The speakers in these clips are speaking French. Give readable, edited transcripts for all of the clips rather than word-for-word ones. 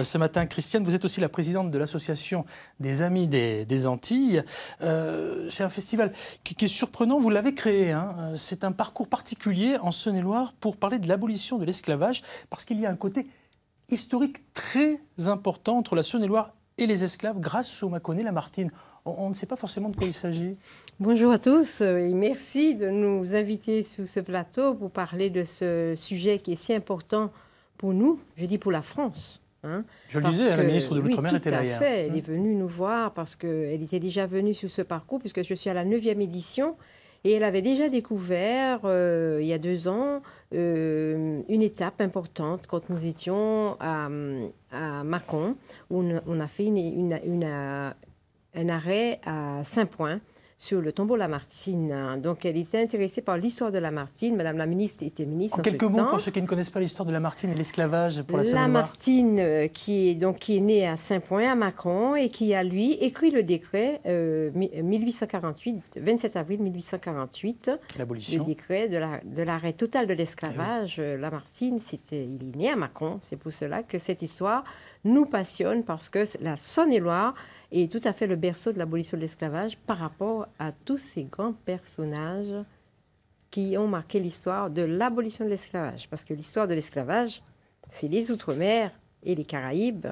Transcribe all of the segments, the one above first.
ce matin. Christiane, vous êtes aussi la présidente de l'association des Amis des Antilles. C'est un festival qui est surprenant, vous l'avez créé. Hein. C'est un parcours particulier en Saône-et-Loire pour parler de l'abolition de l'esclavage, parce qu'il y a un côté historique très important entre la Saône-et-Loire et les esclaves grâce au Mâconnais Lamartine. On ne sait pas forcément de quoi il s'agit. Bonjour à tous et merci de nous inviter sur ce plateau pour parler de ce sujet qui est si important pour nous, je dis pour la France. Hein, je le disais, la ministre de l'Outre-mer était là hier. Tout à fait, elle est venue nous voir parce qu'elle était déjà venue sur ce parcours, puisque je suis à la 9e édition, et elle avait déjà découvert, il y a 2 ans, une étape importante quand nous étions à Mâcon, où on a fait un arrêt à Saint-Point, sur le tombeau Lamartine. Donc, elle était intéressée par l'histoire de Lamartine. Madame la ministre était ministre en quelques mots, pour ceux qui ne connaissent pas l'histoire de Lamartine et l'esclavage pour la Saône-et-Loire. Lamartine, qui est né à Saint-Point, à Mâcon, et qui a, lui, écrit le décret 1848, 27 avril 1848, le décret de l'arrêt total de l'esclavage. Lamartine, il est né à Mâcon. C'est pour cela que cette histoire nous passionne, parce que la Saône-et-Loire est tout à fait le berceau de l'abolition de l'esclavage par rapport à tous ces grands personnages qui ont marqué l'histoire de l'abolition de l'esclavage. Parce que l'histoire de l'esclavage, c'est les Outre-mer et les Caraïbes.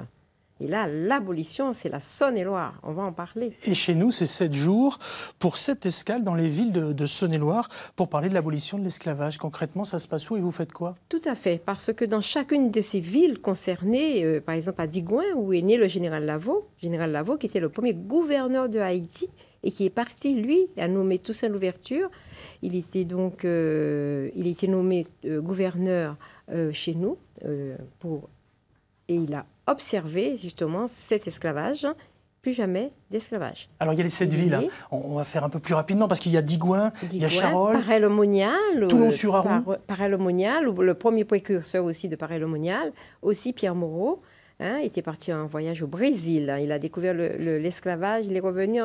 Et là, l'abolition, c'est la Saône-et-Loire. On va en parler. Et chez nous, c'est 7 jours pour 7 escales dans les villes de Saône-et-Loire pour parler de l'abolition de l'esclavage. Concrètement, ça se passe où et vous faites quoi? Tout à fait, parce que dans chacune de ces villes concernées, par exemple à Digoin, où est né le général Lavaux qui était le premier gouverneur de Haïti et qui est parti, lui, à nommer Toussaint Louverture. Il était donc nommé gouverneur chez nous et il a observé justement cet esclavage, plus jamais d'esclavage. Alors il y a les 7 villes, hein. On va faire un peu plus rapidement parce qu'il y a Digoin, il y a Charolles, Paray-le-Monial, Toulon-sur-Arroux. Paray-le-Monial, le premier précurseur aussi de Paray-le-Monial, aussi Pierre Moreau, hein, était parti en voyage au Brésil. Hein. Il a découvert l'esclavage, il est revenu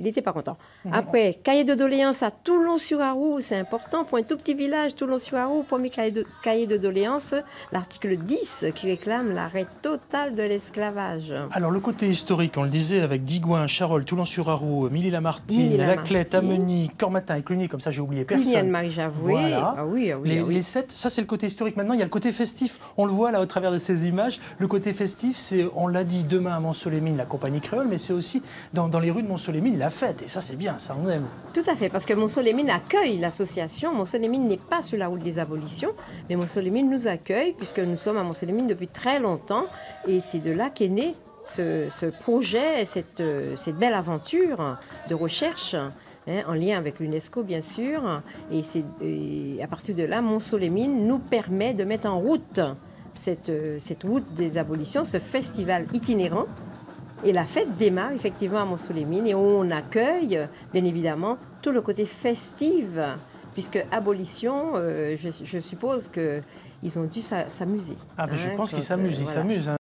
il n'était pas content. Après, cahier de doléances à Toulon-sur-Arroux, c'est important, pour un tout petit village, Toulon-sur-Arroux, premier cahier de doléances, l'article 10 qui réclame l'arrêt total de l'esclavage. Alors le côté historique, on le disait, avec Digoin, Charolles, Toulon-sur-Arroux, Milly-Lamartine, Laclette, Ameny, Cormatin et Cluny, comme ça j'ai oublié personne. Cluny-Anne-Marie Javoué. Voilà. Ah oui. Les 7, ça c'est le côté historique. Maintenant, il y a le côté festif. On le voit là au travers de ces images. Le côté festif, c'est, on l'a dit, demain à Mont-Solémine, la compagnie créole, mais c'est aussi dans les rues de Mont-Solémine, la fête. Et ça, c'est bien, ça, on aime. Tout à fait, parce que Mont-Solémine accueille l'association. Mont-Solémine n'est pas sur la route des abolitions, mais Mont-Solémine nous accueille, puisque nous sommes à Mont-Solémine depuis très longtemps. Et c'est de là qu'est né ce projet, cette belle aventure de recherche, hein, en lien avec l'UNESCO, bien sûr. Et à partir de là, Mont-Solémine nous permet de mettre en route cette route des abolitions, ce festival itinérant. Et la fête démarre effectivement à Mont-Solémine et on accueille bien évidemment tout le côté festif, puisque abolition, je suppose qu'ils ont dû s'amuser. Ah, ben je pense qu'ils s'amusent, ils s'amusent.